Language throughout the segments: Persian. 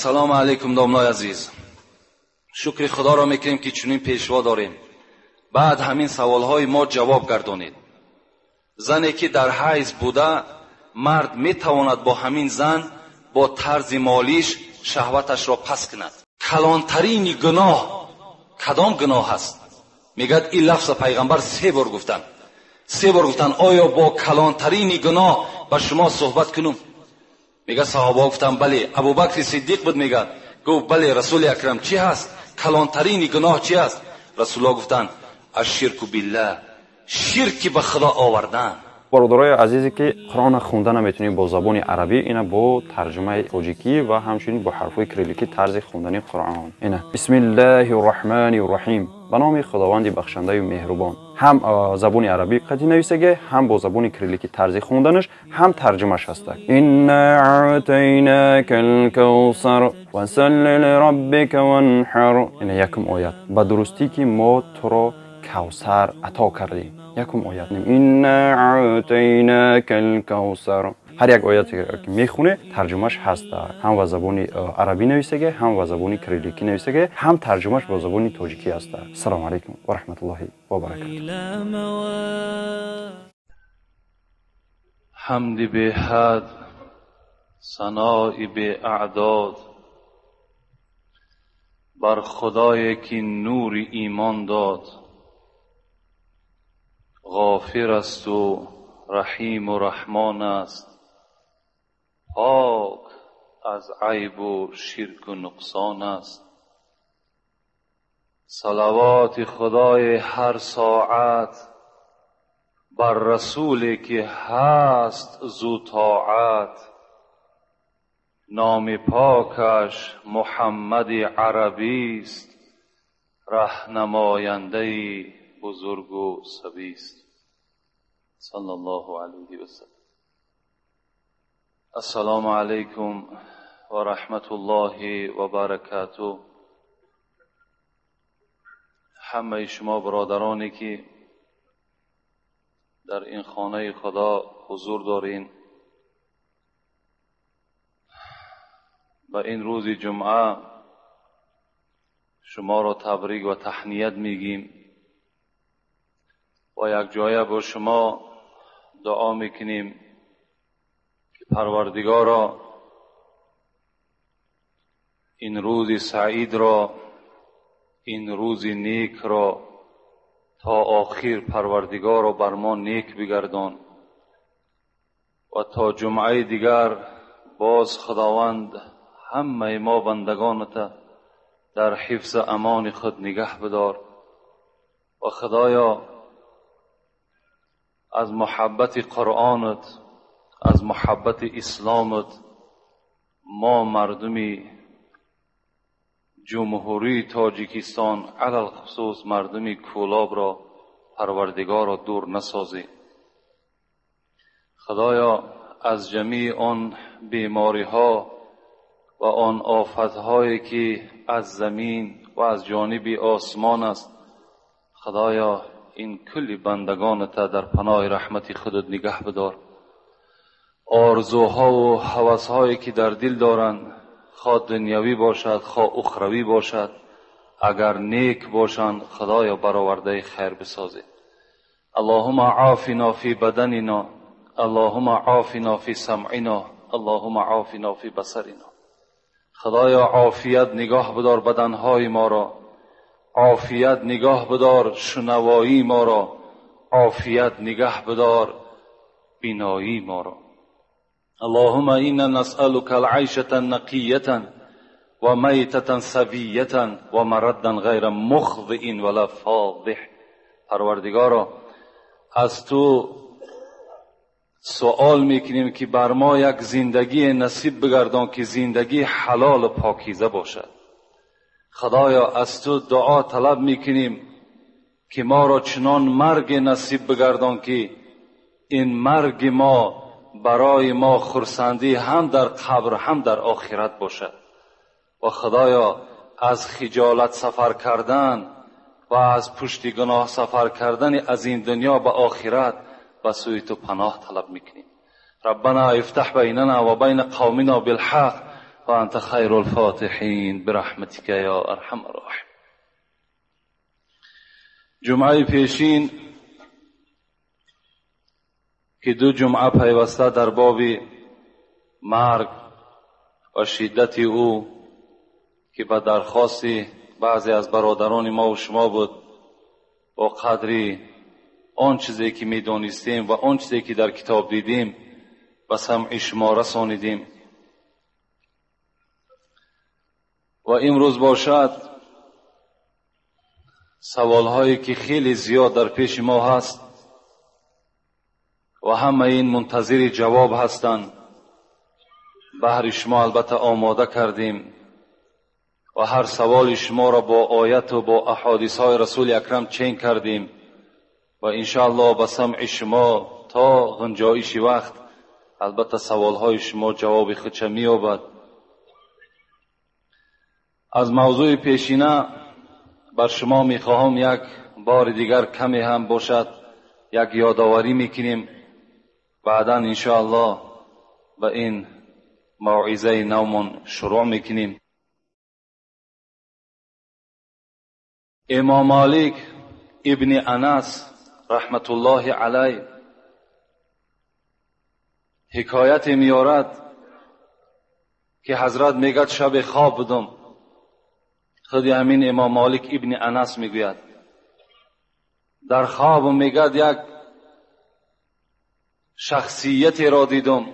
سلام علیکم دامنای عزیز. شکر خدا را میکنیم که چنین پیشوا داریم. بعد همین سوالهای ما جواب گردانید. زنی که در حیض بوده، مرد میتواند با همین زن با طرز مالیش شهوتش را پس کند. کلانترین گناه کدام گناه است؟ میگد این لفظ پیغمبر 3 بار گفتن. 3 بار گفتن آیا با کلانترین گناه با شما صحبت کنم؟ میگه صحابه گفتن بله. ابوبکر صدیق بود میگه گفت بله رسول اکرم چی هست؟ کلانترین گناه چی است؟ رسول الله گفتن الشرک بالله، شرک به خدا آوردن. برادرای عزیزی که قرآن خونده نمیتونیم با زبان عربی، اینا با ترجمه تاجیکی و همچنین با حرفای کریلیکی طرز خوندن قرآن. اینا بسم الله الرحمن الرحیم، به نام خداوند بخشنده و مهربان. هم زبان عربی قدی نویسه، هم با زبان کریلیکی طرز خوندنش، هم ترجمهش هست. انا اعطیناک الکوثر فصل لربک وانحر. اینا یکم آیت به درستی که ما تو را کوثر عطا کردیم. یکم آیت این اعطیناک الکوثر. هر یک آیتی که میخونه ترجمهش هست، هم با زبان عربی نویسه، هم با زبان کریلیکی نویسه، هم ترجمهش با زبان تاجیکی هست. السلام علیکم و رحمت الله و برکاته. حمد به حد، ثنای به اعداد، بر خدایی که نور ایمان داد. غافر است و رحیم و رحمان است، پاک از عیب و شرک و نقصان است. صلوات خدای هر ساعت بر رسولی که هست ذو طاعت. نام پاکش محمد عربی است، راهنماینده بزرگ و سبی است. صلی الله علیه و سلم. السلام علیکم و رحمت الله و برکاته. همه شما برادرانی که در این خانه خدا حضور دارین، و این روز جمعه شما را تبریک و تهنیت میگیم و یک جایه با شما دعا میکنیم که پروردگارا این روز سعید را، این روز نیک را تا آخر پروردگارا بر ما نیک بگردان و تا جمعه دیگر باز خداوند همه ما بندگانت در حفظ امان خود نگه بدار. و خدایا از محبت قرآنت، از محبت اسلامت، ما مردمی جمهوری تاجیکستان علل خصوص مردمی کولاب را پروردگار را دور نسازی. خدایا از جمیع آن بیماری ها و آن آفت هایی که از زمین و از جانب آسمان است، خدایا این کل بندگانت در پناه رحمت خودت نگه بدار. آرزوها و هوسهایی که در دل دارند، خواه دنیوی باشد خواه اخروی باشد، اگر نیک باشند خدایا برآورده خیر بسازید. اللهم عافنا فی بدننا، اللهم عافنا فی سمعنا، اللهم عافنا فی بصرنا. خدایا عافیت نگاه بدار بدنهای ما را، عافیت نگاه بدار شنوایی ما را، عافیت نگاه بدار بینایی ما را. اللهم انا نسألك العيشة نقية و میتة سویة و مردا غیر مخضع ولا فاضح. پروردگارا از تو سوال میکنیم که بر ما یک زندگی نصیب بگردان که زندگی حلال و پاکیزه باشد. خدایا از تو دعا طلب میکنیم که ما را چنان مرگ نصیب بگردان که این مرگ ما برای ما خرسندی هم در قبر هم در آخرت باشد. و خدایا از خجالت سفر کردن و از پشت گناه سفر کردن از این دنیا به آخرت به سوی تو پناه طلب میکنیم. ربنا افتح بیننا و بین قومنا بالحق و فأنت خير الفاتحين برحمتك يا أرحم الراحمين. جمعه پیشین که دو جمعه پیوسته در باب مرگ و شدت او که به درخواست بعضی از برادران ما و شما بود، با قدری آن چیزی که می دانستیم و آن چیزی که در کتاب دیدیم به سمع شما رسانیدیم. و امروز باشد سوالهایی که خیلی زیاد در پیش ما هست و همه این منتظر جواب هستند. بهر شما البته آماده کردیم و هر سوال شما را با آیت و با احادیث های رسول اکرم چین کردیم و انشاءالله به سمع شما تا غنجایش وقت البته سوال های شما جواب خودش می‌یابد. از موضوع پیشینه بر شما میخواهم یک بار دیگر کمی هم باشد یک یادآوری میکنیم، بعدا انشاءالله به این موعظه نومون شروع میکنیم. امام مالک ابن انس رحمت الله علیه حکایت میارد که حضرت میگد شب خواب بودم. خود همین امام مالک ابن انس میگوید در خواب میگد یک شخصیت را دیدم،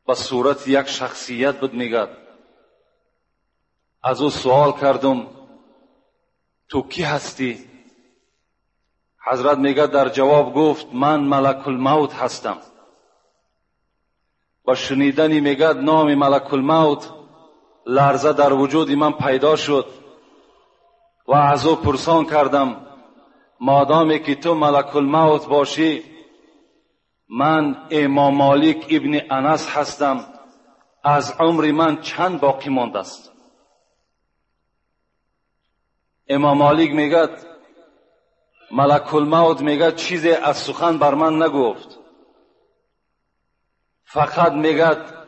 به صورت یک شخصیت بود. میگد از او سوال کردم تو کی هستی؟ حضرت میگد در جواب گفت من ملک الموت هستم. با شنیدنی میگد نام ملک الموت لرزه در وجود من پیدا شد و از او پرسان کردم مادامی که تو ملک الموت باشی من امام مالک ابن انس هستم، از عمر من چند باقی مانده است؟ امام مالک میگد ملک الموت میگد چیزی از سخن بر من نگفت، فقط میگد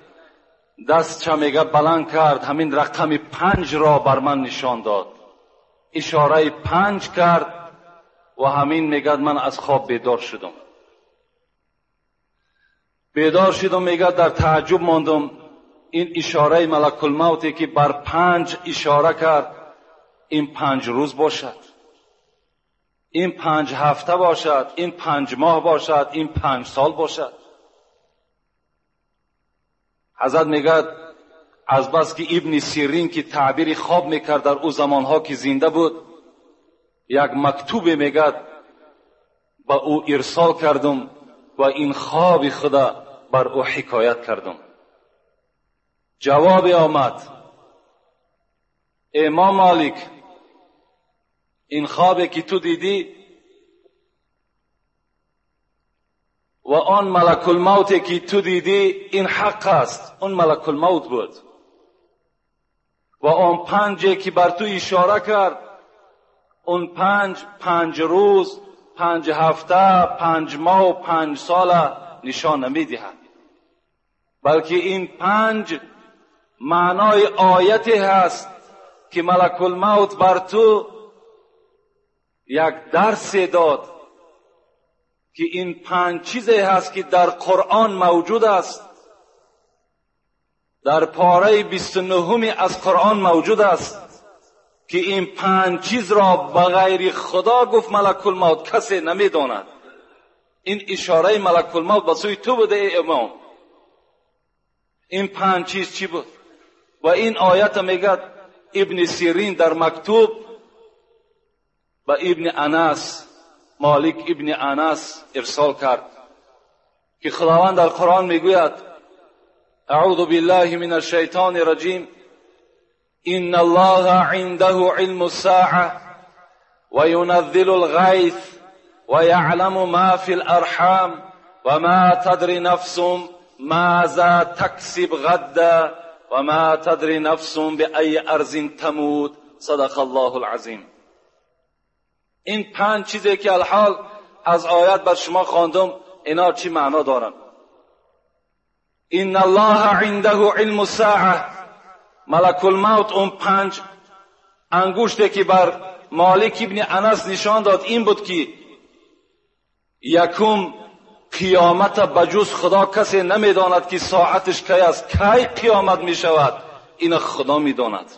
دست چه میگه بلند کرد، همین رقم 5 را بر من نشان داد، اشاره 5 کرد و همین میگد من از خواب بیدار شدم. میگد در تعجب ماندم این اشاره ملک الموتی که بر 5 اشاره کرد این 5 روز باشد، این 5 هفته باشد، این 5 ماه باشد، این 5 سال باشد. حضرت میگد از بس که ابن سیرین که تعبیر خواب میکرد در او زمانها که زنده بود، یک مکتوب میگد با او ارسال کردم و این خواب خدا بر او حکایت کردم. جواب آمد امام مالک این خوابی که تو دیدی و آن ملک الموتی که تو دیدی این حق است، اون ملک الموت بود و آن 5 که بر تو اشاره کرد اون 5 روز، 5 هفته، 5 ماه و 5 سال نشان نمیدهد، بلکه این 5 معنای آیتی هست که ملک الموت بر تو یک درس داد که این 5 چیزی هست که در قرآن موجود است، در پاره 29 از قرآن موجود است که این 5 چیز را بغیر خدا گفت ملک الموت کسی نمیداند. این اشاره ملک الموت به سوی تو بوده ای امام. این 5 چیز چی بود؟ و این آیت میگد ابن سیرین در مکتوب به ابن انس مالک ابن انس ارسال کرد که خداوند در قرآن میگوید اعوذ بالله من الشیطان الرجیم ان الله عنده علم الساعه و ينزل الغیث و یعلم ما فی الارحام و ما تدری نفس ماذا تکسب غدا و ما تدری نفس بأی ارض تموت. صدق الله العظیم. این 5 چیزی که الحال از آیت بر شما خواندم اینا چی معنا دارن؟ ان الله عنده علم الساعه، ملک الموت اون 5 انگشتی که بر مالک ابن انس نشان داد این بود که یکم قیامت بجز خدا کسی نمیداند که ساعتش کی است، کی قیامت می شود، این خدا می داند.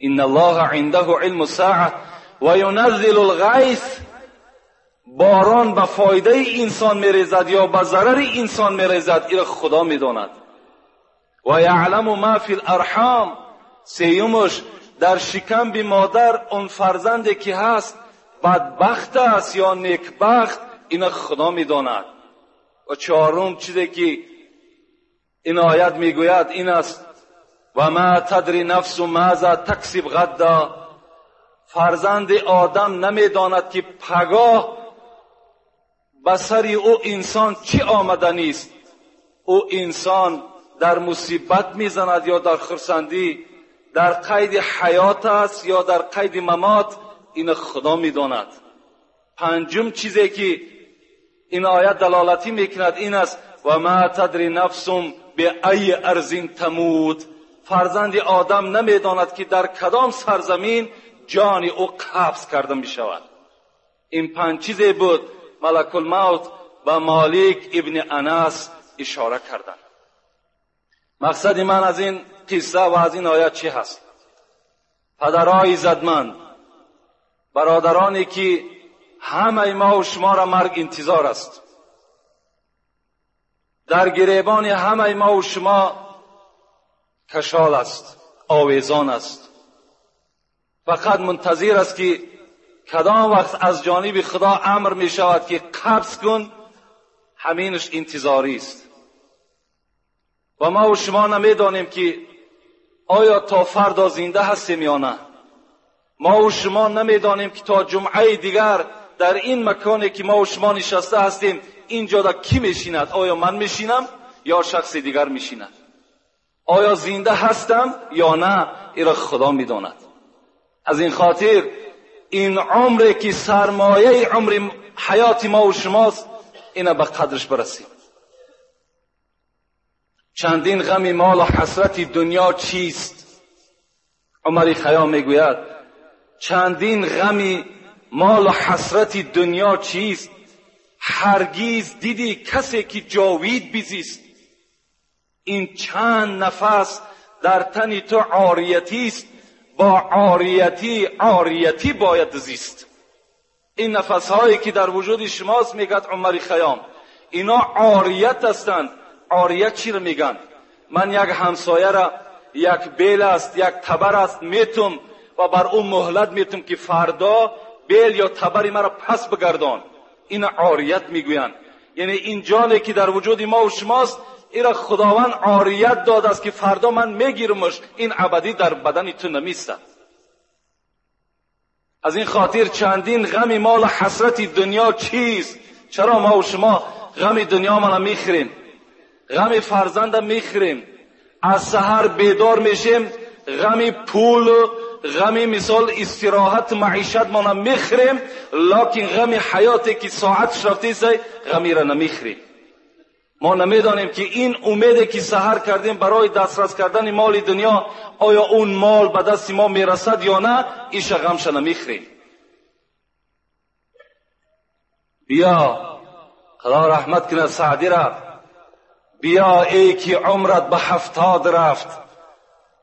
ان الله عنده علم الساعه و ینزل الغیث، باران به فایده انسان میریزد یا به ضرر انسان میریزد، این خدا می داند. و یعلم ما فی الارحام، سیومش در شکم بی مادر اون فرزندی که هست بدبخت است یا نیکبخت، این خدا می داند. و چهارم چیزی که این آیت می گوید این است و ما تدری نفس ماذا تکسب غدا، فرزند آدم نمی داند که پگاه به سر او انسان چی آمدنی است. او انسان در مصیبت می زند یا در خرسندی، در قید حیات است یا در قید ممات، این خدا می داند. پنجم چیزی که این آیت دلالتی میکند این است و ما تدری نفس بأی ارض تموت، فرزند آدم نمیداند که در کدام سرزمین جان او قبض کرده می شود. این 5 چیزی بود ملک الموت و مالک ابن انس اشاره کردند. مقصد من از این قصه و از این آیت چی هست؟ پدرای عزتمند، برادرانی که همه ما و شما را مرگ انتظار است، در گریبان همه ما و شما کشال است، آویزان است. فقط منتظر است که کدام وقت از جانب خدا امر می شود که قبض کن، همینش انتظاری است. و ما و شما نمی دانیم که آیا تا فردا زنده هستیم یا نه. ما و شما نمی دانیم که تا جمعه دیگر در این مکانی که ما و شما نشسته هستیم اینجا دا کی میشیند؟ آیا من میشینم یا شخص دیگر میشیند؟ آیا زنده هستم یا نه؟ این خدا میداند. از این خاطر این عمری که سرمایه عمر حیات ما و شماست، اینا به قدرش برسیم. چندین غم مال و حسرت دنیا چیست؟ عمر خیام میگوید چندین غم مال و حسرت دنیا چیست؟ هرگیز دیدی کسی که جاوید بزیست. این چند نفس در تن تو عاریتی است، با عاریتی باید زیست. این نفس هایی که در وجود شماست میگد عمر خیام، اینا عاریت هستند. عاریت چی رو میگن؟ من یک همسایه را یک بیل است، یک تبر است میتم و بر اون مهلت میتم که فردا بیل یا تبری مرا پس بگردان. این عاریت میگویند. یعنی این جانی که در وجود ما و شماست، ایرا خداوند عاریت داده است که فردا من میگیرمش، این ابدی در بدن تو نمیستد. از این خاطر چندین غم مال و حسرت دنیا چیست؟ چرا ما و شما غم دنیا ما میخوریم، غم فرزند میخوریم، از سحر بیدار میشیم غم پول، غم مثال استراحت معیشت ما میخوریم، لکن غم حیاتی که ساعتش رفته است غمی را نمیخوریم. ما نمیدانیم که این امیدی که سحر کردیم برای دسترس کردن مال دنیا، آیا اون مال به دست ما میرسد یا نه، ایش غمش نمیخوریم. بیا خدا رحمت کنه سعدی را، بیا ای که عمرت به 70 رفت،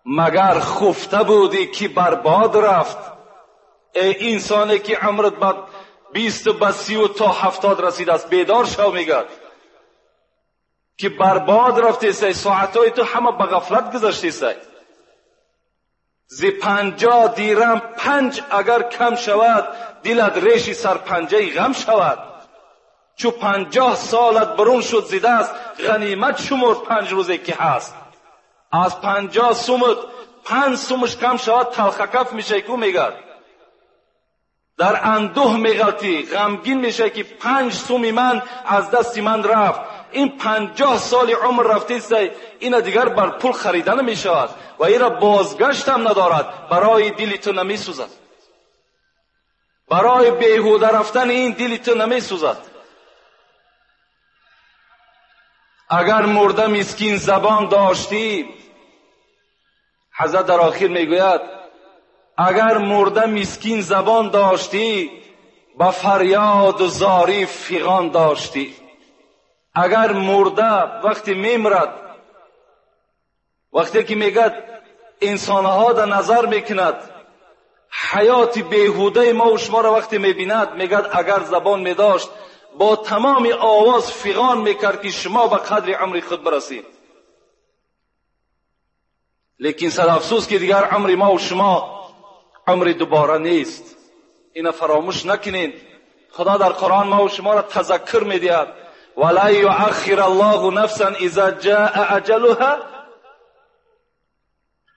مگر خفته بودی که برباد رفت. ای انسانی که عمرت به 20 به 30 تا 70 رسیده است، بیدار شو میگد که برباد رفته سی، ساعتهای تو همه به غفلت گذشته سی. زی 50 دیرم 5 اگر کم شود، دلت ریش سر پنجه غم شود. چو 50 سالت برون شد زی دست، غنیمت شمرد 5 روزی که هست. از 50 سومت 5 سومش کم شود، تلخکف میشه که میگرد در اندوه میغلطی، غمگین میشه که 5 سومی من از دست من رفت. این 50 سال عمر رفته است، این دیگر بر پول خریدن نمی شود و این را بازگشت هم ندارد. برای دل تو نمی سوزد، برای بیهوده رفتن این دل تو نمی سوزد. اگر مرده مسکین زبان داشتی، حضرت در آخر میگوید اگر مرده مسکین زبان داشتی، با فریاد و زاری فیغان داشتی. اگر مرده وقتی میمرد، وقتی که میگد انسانها در نظر میکند حیات بیهوده ما و شما را وقتی میبیند، میگد اگر زبان میداشت با تمام آواز فیغان میکرد که شما به قدر عمر خود برسید. لیکن صد افسوس که دیگر عمر ما و شما عمر دوباره نیست. اینا فراموش نکنین. خدا در قرآن ما و شما را تذکر میدهد ولا یؤخر الله نفسا اذا جاء اجلها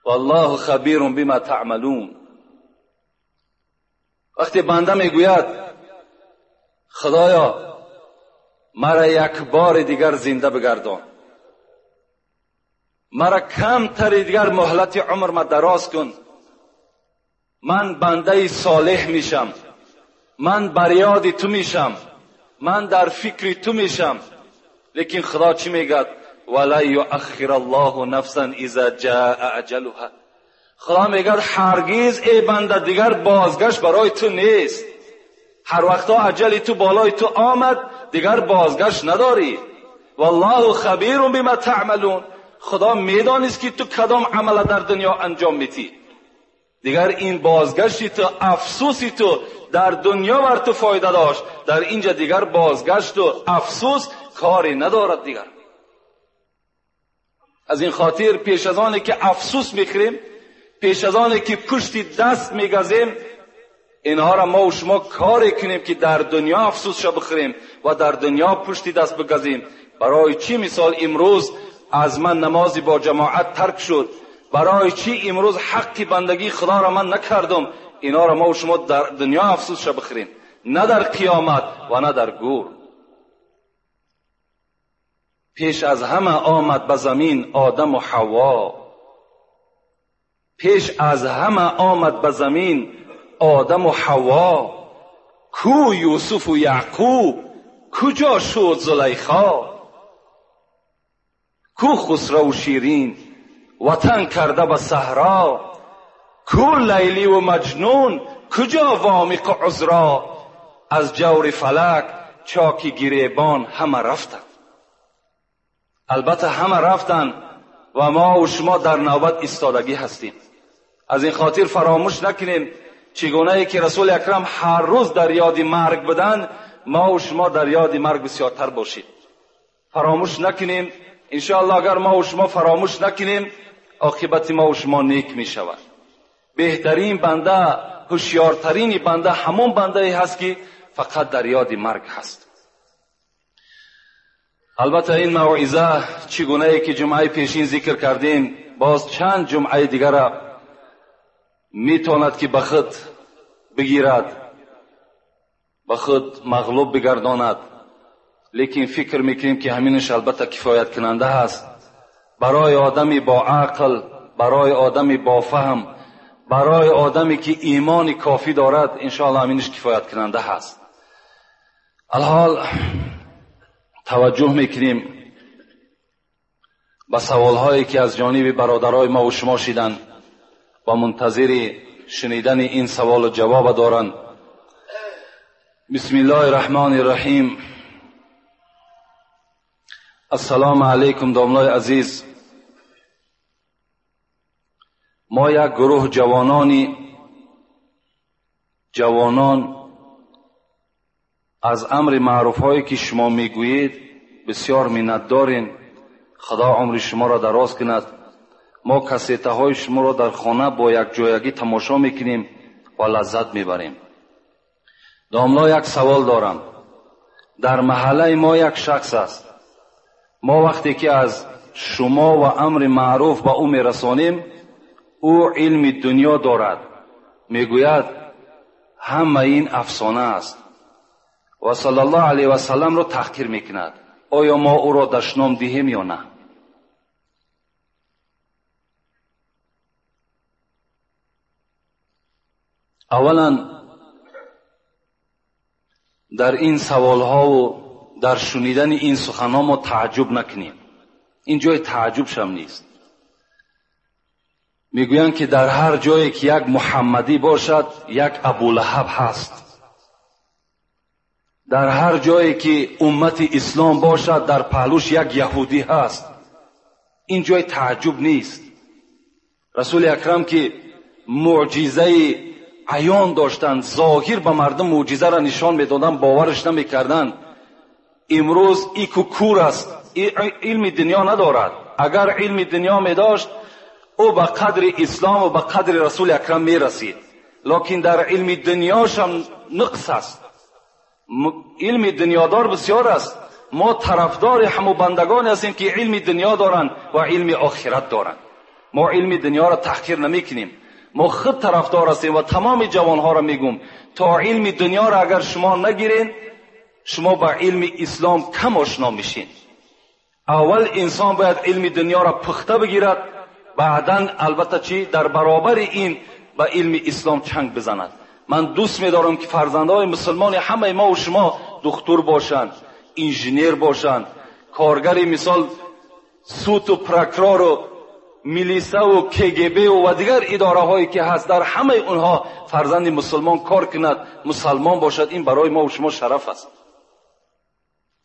والله خبیر بما تعملون. وقتی بنده میگوید خدایا مرا یک بار دیگر زنده بگردان، مرا کم تر دیگر مهلت عمر ما دراز کن، من بنده صالح میشم، من بر یاد تو میشم، من در فکر تو میشم. لیکن خدا چی میگه؟ ولا یؤخر الله نفسا اذا جاء اجلها. خدا میگه هرگز ای بنده دیگر بازگشت برای تو نیست. هر وقتا اجل تو بالای تو آمد دیگر بازگشت نداری. والله خبیر بما تعملون. خدا میدانست که تو کدام عمل در دنیا انجام میدی. دیگر این بازگشتی تو، افسوسی تو در دنیا بر تو فایده داشت، در اینجا دیگر بازگشت و افسوس کاری ندارد دیگر. از این خاطر پیش از آنی که افسوس میخوریم، پیش از آنی که پشت دست میگزیم، اینها را ما و شما کاری کنیم که در دنیا افسوس شو بخوریم و در دنیا پشت دست بگزیم. برای چی مثال امروز از من نمازی با جماعت ترک شد؟ برای چی امروز حق بندگی خدا را من نکردم؟ اینا را ما و شما در دنیا افسوس شو بخوریم، نه در قیامت و نه در گور. پیش از همه آمد به زمین آدم و حوا، پیش از همه آمد به زمین آدم و حوا. کو یوسف و یعقوب، کجا شد زلیخا؟ کو خسرو و شیرین وطن کرده به صحرا؟ کو لیلی و مجنون کجا وامق و عذرا؟ از جور فلک چاکی گریبان همه رفتن. البته همه رفتن و ما و شما در نوبت ایستادگی هستیم. از این خاطر فراموش نکنیم چگونه ای که رسول اکرم هر روز در یاد مرگ بدن، ما و شما در یاد مرگ بسیارتر باشید. فراموش نکنیم. انشاءالله اگر ما و شما فراموش نکنیم، عاقبت ما و شما نیک می شود. بهترین بنده، هوشیارترین بنده همون بنده ای هست که فقط در یاد مرگ هست. البته این موعظه چگونه ای که جمعه پیشین ذکر کردیم، باز چند جمعه دیگر را میتواند که به خود بگیرد، به خود مغلوب بگرداند. لیکن فکر میکنیم که همینش البته کفایت کننده هست برای آدمی با عقل، برای آدمی با فهم، برای آدمی که ایمان کافی دارد. انشاءالله همینش کفایت کننده هست. الحال توجه میکنیم به سوالهایی که از جانب برادرای ما و شما شدند و منتظر شنیدن این سوال و جواب دارند. بسم الله الرحمن الرحیم. السلام علیکم داملای عزیز. ما یک گروه جوانان از امر معروف هایی که شما میگویید بسیار منت داریم. خدا عمر شما را دراز کند. ما کاسته های شما را در خانه با یک جایگی تماشا میکنیم و لذت میبریم. داملا یک سوال دارم. در محله ما یک شخص است. ما وقتی که از شما و امر معروف به او میرسانیم، او علم دنیا دارد، میگوید همه این افسانه است و صلی الله علیه و سلم را تحقیر میکند. آیا ما او را دشنام دهیم یا نه؟ اولا در این سوال ها و در شنیدن این سخنان ما تعجب نکنیم. این جای تعجبشم نیست. میگویند که در هر جایی که یک محمدی باشد یک ابولهب هست. در هر جایی که امت اسلام باشد در پهلوش یک یهودی هست. این جای تعجب نیست. رسول اکرم که معجزه عیان داشتند، ظاهر به مردم معجزه را نشان میدادند، باورش نمیکردند. امروز ای که کور است، علم دنیا ندارد. اگر علم دنیا میداشت او به قدر اسلام و به قدر رسول اکرم میرسید، لیکن در علم دنیاش هم نقص است. علم دنیادار بسیار است. ما طرفدار همو بندگان هستیم که علم دنیا دارند و علم آخرت دارند. ما علم دنیا را تحقیر نمیکنیم. ما خود طرفدار هستیم و تمام جوانها را میگم تا علم دنیا را اگر شما نگیرین شما با علم اسلام کم آشنا میشین. اول انسان باید علم دنیا را پخته بگیرد، بعداً البته چی در برابر این با علم اسلام چنگ بزند. من دوست می‌دارم که فرزندان مسلمان همه ما و شما دکتر باشند، انجینیر باشند، کارگر مثال سوت و پرکرار و میلیسا و کگب و دیگر اداره هایی که هست در همه اونها فرزند مسلمان کار کند، مسلمان باشد. این برای ما و شما شرف است.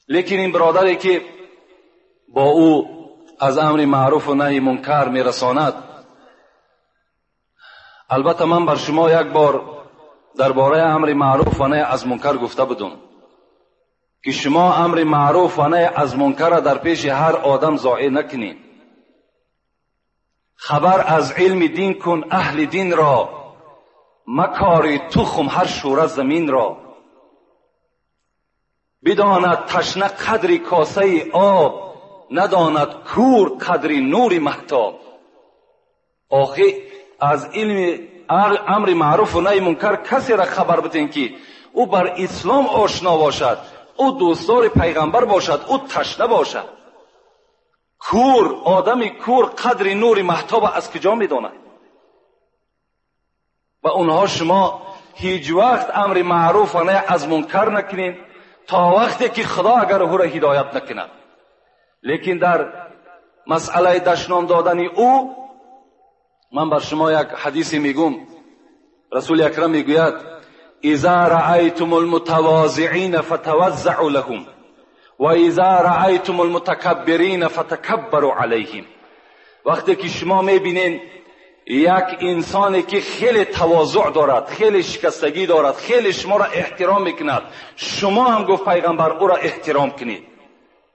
لیکن این برادری که با او از امر معروف و نهی منکر میرساند، البته من بر شما یک بار درباره امر معروف و نهی از منکر گفته بودم که شما امر معروف و نهی از منکر را در پیش هر آدم ضایع نکنید. خبر از علم دین کن اهل دین را، مکاری تخم هر شوره زمین را. بداند تشنه قدر کاسه آب، نداند کور قدر نور مهتاب. آخه از علم امر معروف و نهی منکر کسی را خبر بدین که او بر اسلام آشنا باشد، او دوستدار پیغمبر باشد، او تشنه باشد. کور، آدم کور قدر نور مهتاب از کجا میداند؟ و اونها شما هیچ وقت امر معروف و نهی از منکر نکنین تا وقتی که خدا اگر او را هدایت نکند. لیکن در مسئله دشنام دادن او من بر شما یک حدیثی میگم. رسول اکرم میگوید اذا رأیتم المتواضعین فتوضعوا لهم و اذا رأیتم المتکبرین فتکبروا علیهم. وقتی که شما میبینین یک انسانی که خیلی تواضع دارد، خیلی شکستگی دارد، خیلی شما را احترام میکند، شما هم گفت پیغمبر او را احترام کنید،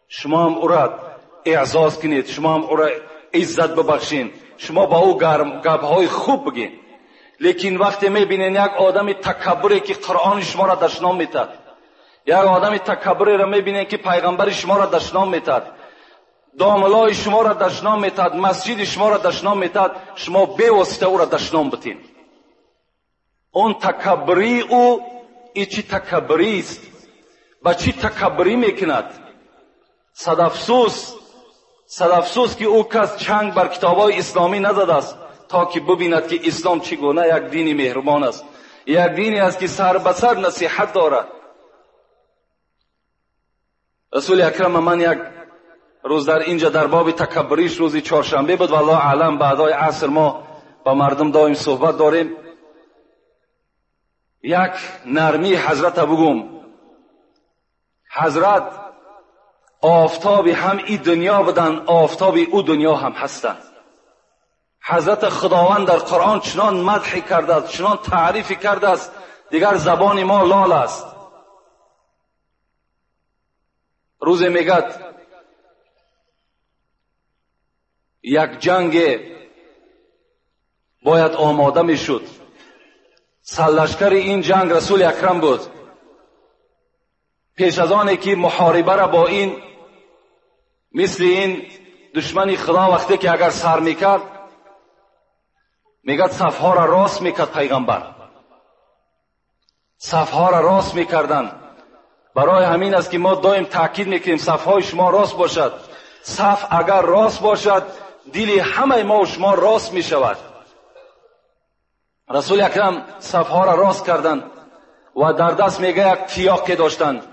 شما هم او را اعزاز کنید، شما هم او را عزت ببخشین، شما با او گپ‌های خوب بگین. لیکن وقتی میبینین یک آدم تکبری که قرآن شما را دشنام میتد، یک آدم تکبری را میبینین که پیغمبر شما را دشنام میتد، داملای شما را دشنام میتد، مسجد شما را دشنام میتد، شما به واسطه او را دشنام بتین. اون تکبری او ای چی تکبری است؟ با چی تکبری میکند؟ صد افسوس که او کس چنگ بر کتابای اسلامی نزده است تا که ببیند که اسلام چگونه یک دین مهربان است، یک دینی است که سر به سر نصیحت دارد. رسول اکرم من یک روز در اینجا در باب تکبریش روزی چهارشنبه بود، والله اعلم بعدای عصر ما با مردم دائم صحبت داریم. یک نرمی حضرت بگم، حضرت آفتاب هم این دنیا بودن، آفتاب او دنیا هم هستند. حضرت خداوند در قرآن چنان مدح کرده است، چنان تعریف کرده است، دیگر زبان ما لال است. روز میگد یک جنگ باید آماده میشد، سرلشکر این جنگ رسول اکرم بود. پیش از آنی که محاربه را با این مثل این دشمن خدا وقتی که اگر سر میکرد میگد صفها را راست میکرد پیغمبر، صفها را راست میکردن. برای همین است که ما دائم تاکید میکنیم صفهای شما راست باشد. صف اگر راست باشد دل همه ما و شما راست میشود. رسول اکرم صفها را راست کردند و در دست میگه یک تیاقی داشتند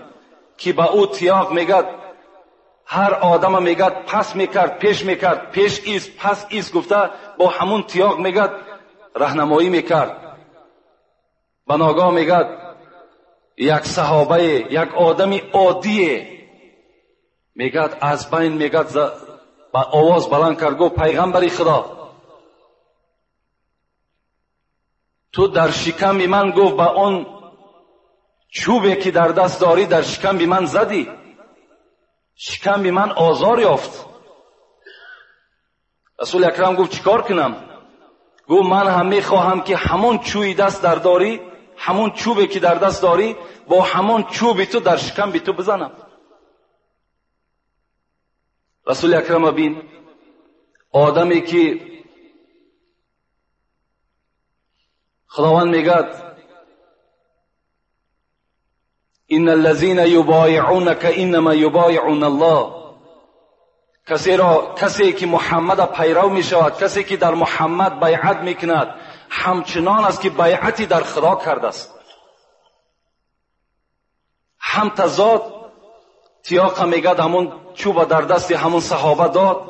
که با او تیاق میگد هر آدم میگد پس میکرد پیش میکرد، پیش ایست پس ایست گفته با همون تیاق میگد راهنمایی میکرد. به ناگاه میگد یک صحابه، یک آدمی عادیه، میگد از بین میگد با آواز بلند کرد گفت پیغمبر خدا تو در شکم من گفت با اون چوبی که در دست داری در شکم من زدی، شکم من آزار یافت. رسول اکرم گفت چیکار کنم؟ گفت من هم میخواهم که همون چوبی دست در داری، همون چوبی که در دست داری با همون چوبی تو در شکم تو بزنم. رسول اکرم بین آدمی که خداوند میگد ان الذين يبايعونك انما يبايعون الله، کسی که محمد پیرو می شود، کسی که در محمد بیعت میکند همچنان است که بیعتی در خدا کرده است. هم تضاد تیاق میگد همون چوب در دست همون صحابه داد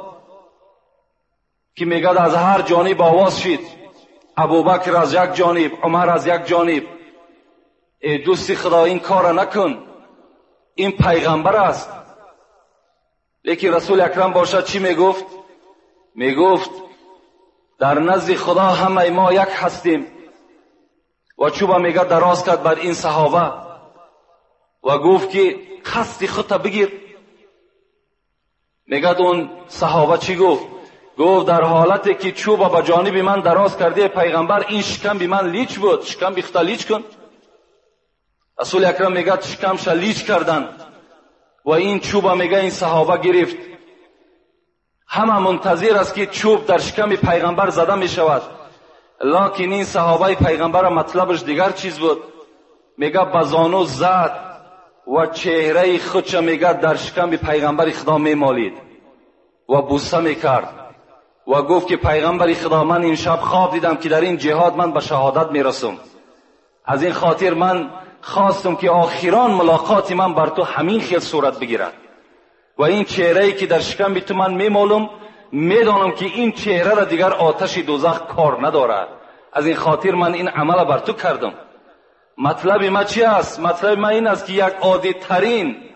که میگد از هر جانب آواز شد، ابوبکر از یک جانب، عمر از یک جانب، ای دوستی خدا این کار نکن، این پیغمبر است. لیکن رسول اکرم باشد چی میگفت؟ میگفت در نزد خدا همه ما یک هستیم. و چوبا میگد دراز کرد بر این صحابه و گفت که قصد خودت بگیر. میگد اون صحابه چی گفت؟ گفت در حالتی که چوبا به جانب من دراز کرده پیغمبر این شکم بی من لیچ بود، شکم بی خودت لیچ کن. رسول اکرم میگد شکمش لیچ کردن و این چوبا میگه این صحابه گرفت. همه منتظر است که چوب در شکم پیغمبر زده می شود، لیکن این صحابه پیغمبر مطلبش دیگر چیز بود. میگه بزانو زد و چهره خودش میگه در شکم پیغمبر خدا میمالید و بوسه میکرد و گفت که پیغمبر خدا من این شب خواب دیدم که در این جهاد من به شهادت میرسم، از این خاطر من خواستم که آخران ملاقات من بر تو همین خیل صورت بگیرد و این چهره‌ای که در شکم تو من میمالم میدانم که این چهره را دیگر آتش دوزخ کار ندارد، از این خاطر من این عمل بر تو کردم. مطلب ما چی است؟ مطلب ما این است که یک عادی ترین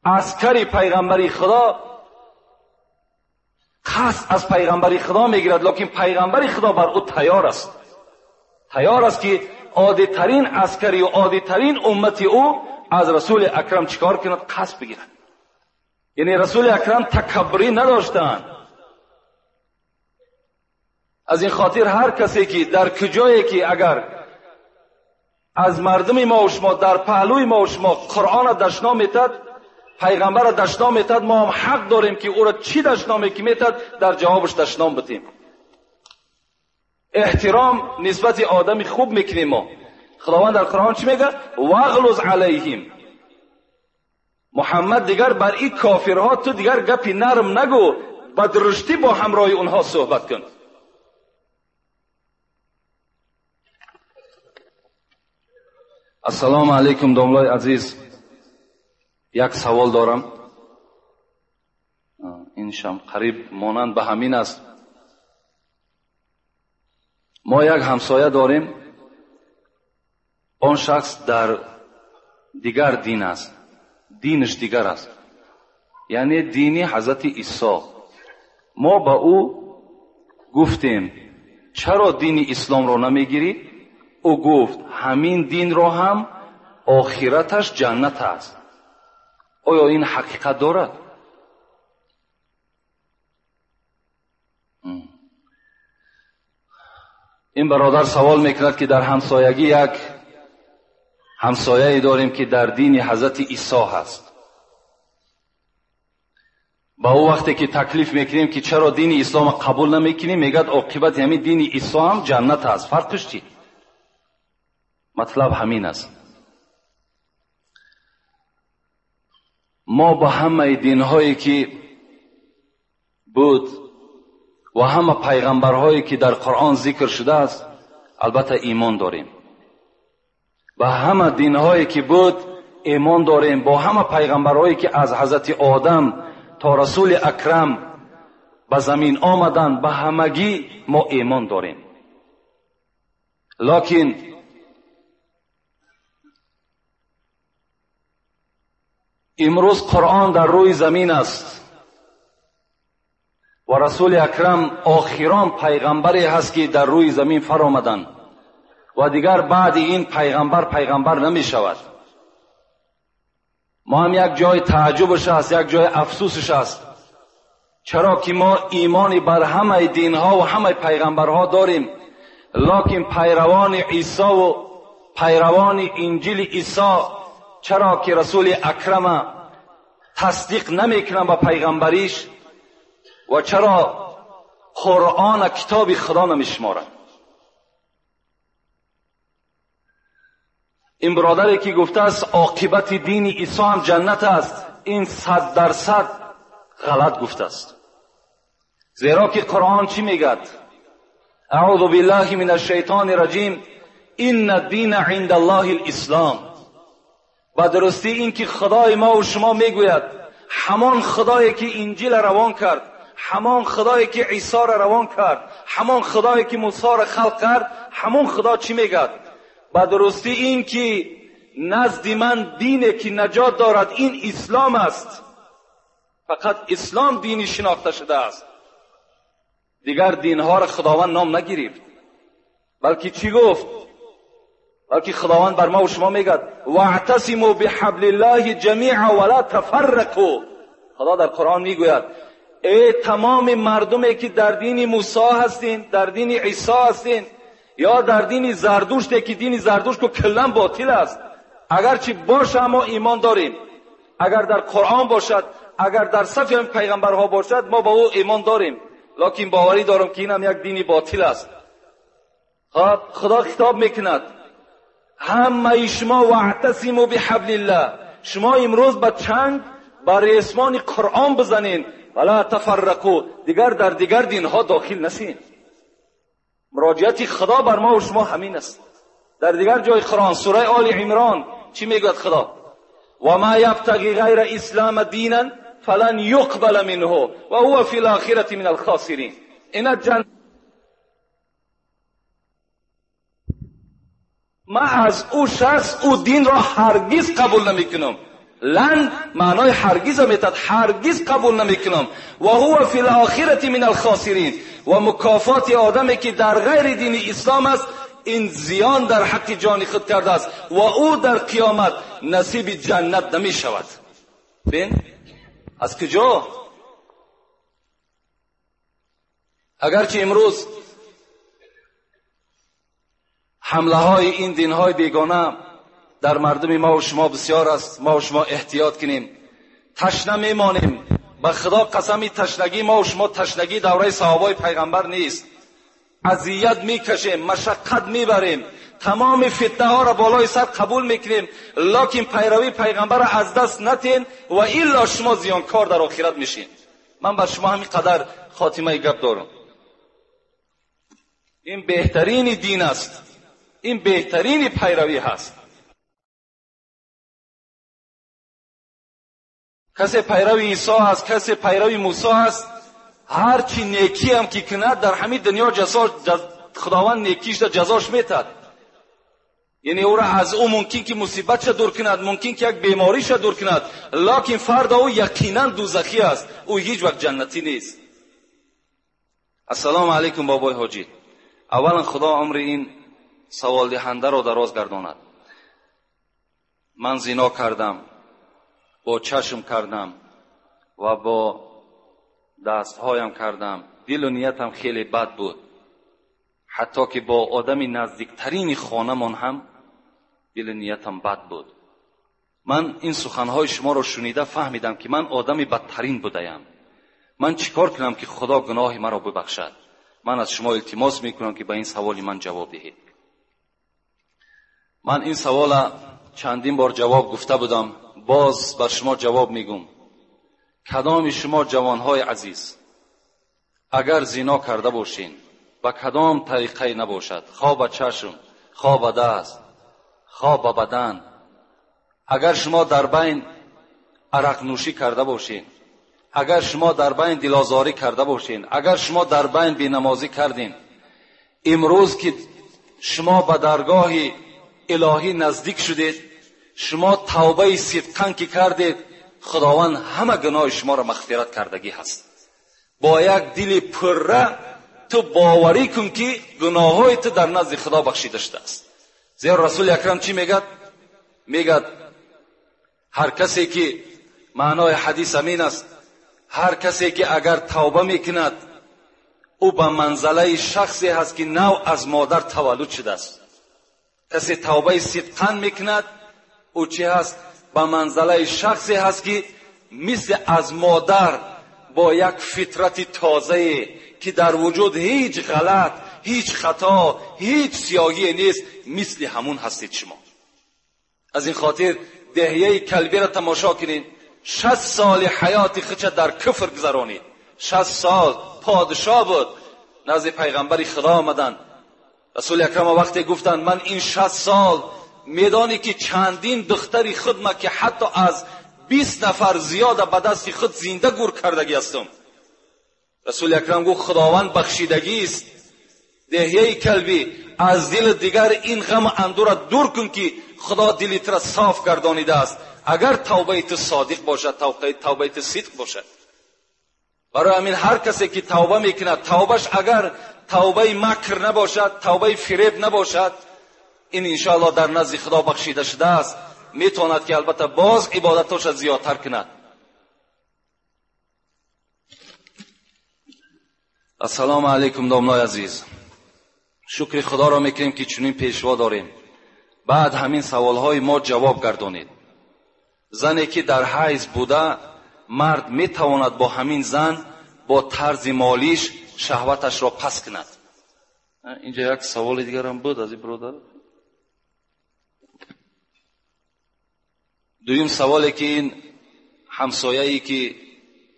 عسکری پیغمبری خدا قصد از پیغمبری خدا میگیرد، لیکن پیغمبری خدا بر او تیار است، تیار است که عادی ترین عسکری و عادی ترین امتی او از رسول اکرم چیکار کند؟ قصد بگیرد. یعنی رسول اکرم تکبری نداشتند. از این خاطر هر کسی که در کجایی که اگر از مردم ما و شما در پهلوی ما و شما قرآن دشنا میتد، پیغمبر دشنا میتد، ما هم حق داریم که او را چی دشنا میتد در جوابش دشنا بتیم. احترام نسبت آدمی خوب میکنیم. ما خداوند در قرآن چی میگه؟ واغلظ علیهم. محمد دیگر بر این کافرها تو دیگر گپی نرم نگو، با درشتی با همراه اونها صحبت کن. السلام علیکم داملای عزیز، یک سوال دارم. این شم قریب مانند به همین است. ما یک همسایه داریم، آن شخص در دیگر دین است، دینش دیگر است، یعنی دینی حضرت عیسی. ما با او گفتیم چرا دین اسلام را نمیگیری؟ او گفت همین دین را هم آخرتش جنت است. آیا این حقیقت دارد؟ این برادر سوال میکند که در همسایگی یک همسایه‌ای داریم که در دین حضرت عیسی هست. با او وقتی که تکلیف میکنیم که چرا دین اسلام قبول نمیکنیم، میگد عاقبت همین دین عیسی هم جنت هست. فرقش چی؟ مطلب همین است. ما با همه دینهایی که بود و همه پیغمبرهایی که در قرآن ذکر شده است البته ایمان داریم. و همه دینهایی که بود ایمان داریم، با همه پیغمبرهایی که از حضرت آدم تا رسول اکرم به زمین آمدن، به همگی ما ایمان داریم. لکن امروز قرآن در روی زمین است و رسول اکرم آخران پیغمبری هست که در روی زمین فرآمدند و دیگر بعد این پیغمبر نمی شود. ما هم یک جای تعجبش است، یک جای افسوسش است، چرا که ما ایمانی بر همه دینها و همه پیغمبرها داریم، لکن پیروان عیسی و پیروان انجیل عیسی چرا که رسول اکرم تصدیق نمیکنن با پیغمبریش و چرا قرآن کتاب خدا نمیشمارن؟ این برادری که گفته است عاقبت دین عیسی هم جنت است، این 100% غلط گفته است. زیرا که قرآن چی میگد؟ اعوذ بالله من الشیطان الرجیم ان الدین عند الله الاسلام. و درستی این که خدای ما و شما میگوید همان خدایی که انجیل روان کرد، همان خدایی که عیسی را روان کرد، همان خدایی که موسی را خلق کرد، همان خدا چی میگد؟ و درستی این که نزد من دینی که نجات دارد این اسلام است، فقط اسلام دینی شناخته شده است، دیگر دینها را خداوند نام نگرفت. بلکه چی گفت؟ بلکه خداوند بر ما و شما میگد واعتصموا بحبل الله جمیعا ولا تفرقوا. خدا در قرآن میگوید ای تمام مردمی که در دین موسی هستین، در دین عیسی هستین، یا در دین زردوشت که دین زردوشت کو کلا باطل است، اگرچه باشه ما ایمان داریم، اگر در قرآن باشد، اگر در صف پیغمبرها باشد ما با او ایمان داریم، لکن باوری دارم که این هم یک دینی باطل است. خدا خطاب میکند همه شما واعتصموا بحبل الله، شما امروز به چنگ بر ریسمان قرآن بزنین، ولا تفرقوا، دیگر در دیگر دینها داخل نشین. مراجعت خدا بر ما و شما همین است. در دیگر جای قرآن سوره آل عمران چی میگوید خدا؟ و ما یبتغی غیر اسلام دینا فلن یقبل منه و هو فی الاخره من الخاسرین. این جنت ما از او شخص او دین را هرگز قبول نمیکنم. لن معنای هرگز میتد، هرگز قبول نمیکنم. و هو فی الاخره من الخاسرین، و مکافات آدمی که در غیر دین اسلام است این زیان در حق جان خود کرده است و او در قیامت نصیب جنت نمی شود. ببین از کجا؟ اگرچه امروز حمله های این دین های بیگانه در مردم ما و شما بسیار است، ما و شما احتیاط کنیم، تشنه میمانیم. به خدا قسمی تشنگی ما و شما تشنگی دوره صحابه پیغمبر نیست. اذیت میکشیم، مشقت میبریم، تمام فتنه ها را بالای سر قبول میکنیم، لکن پیروی پیغمبر را از دست نتین و الا شما زیانکار در آخرت میشین. من بر شما همین قدر خاتمه گپ دارم. این بهترین دین است، این بهترین پیروی هست. کسی پیروی عیسی است، کسی پیروی موسی است، هرچی نیکی هم که کند در همین دنیا خداوند نیکیش را جزاش میتد. یعنی او را از او ممکن که مصیبتش دور کند، ممکن که یک بیماریش دور کند، لکن فردا او یقینا دوزخی است، او هیچ وقت جنتی نیست. السلام علیکم بابای حاجی. اولا خدا عمر این سوال دهنده را دراز گرداند. من زنا کردم، با چشم کردم و با دستهایم کردم، دل و نیتم خیلی بد بود، حتی که با آدم نزدیکترین خانمان هم دل و نیتم بد بود. من این سخنهای شما را شنیده فهمیدم که من آدم بدترین بودم. من چیکار کنم که خدا گناه مرا ببخشد؟ من از شما التماس میکنم که به این سوال من جواب دهید. من این سوال چندین بار جواب گفته بودم، باز بر شما جواب میگم. کدام شما جوانهای عزیز اگر زنا کرده باشین و کدام طریقه نباشد، خواه به چشم، خواه به دست، خواه به بدن، اگر شما در بین عرق نوشی کرده باشین، اگر شما در بین دلازاری کرده باشین، اگر شما در بین بی‌نمازی کردین، امروز که شما به درگاه الهی نزدیک شدید، شما توبه صدقاً که کردید، خداوند همه گناه شما را مغفرت کردگی هست. با یک دل پره تو باوری کن که گناههای تو در نزد خدا بخشیده شده است. زیرا رسول اکرم چی میگد؟ میگد هر کسی که معنای حدیث امین است، هر کسی که اگر توبه میکند او به منزله شخصی هست که نو از مادر تولد شده است. کسی توبه صدقاً میکند او چی هست؟ به منزله شخصی هست که مثل از مادر با یک فطرت تازه که در وجود هیچ غلط، هیچ خطا، هیچ سیاهی نیست، مثل همون هستید شما. از این خاطر دهیه کلبی را تماشا کنید. 60 سال حیات خودش در کفر گذرانید. 60 سال پادشاه بود. نزد پیغمبر خدا آمدند. رسول اکرم وقتی گفتند من این 60 سال میدانی که چندین دختری خودم که حتی از 20 نفر زیاد به دست خود زنده گور کردگی هستم. رسول اکرم گفت خداوند بخشیدگی است. دهیه کلبی از دل دیگر این غم اندو را دور کن که خدا دلت را صاف گردانیده است. اگر توبه تو صادق باشد، توبه تو صدق باشد. برای همین هر کسی که توبه میکند، توبهش اگر توبه مکر نباشد، توبه فریب نباشد، این انشاءالله در نزد خدا بخشیده شده است. میتواند که البته باز عبادتاش زیادتر کند. السلام علیکم دامنای عزیز. شکر خدا را میکنیم که چنین پیشوا داریم. بعد همین سوالهای ما جواب گردانید. زنی که در حیض بوده، مرد میتواند با همین زن با طرز مالیش شهوتش را پس کند. اینجا یک سوال دیگر هم بود از این برادر. دویم سوالی که این همسایه‌ای که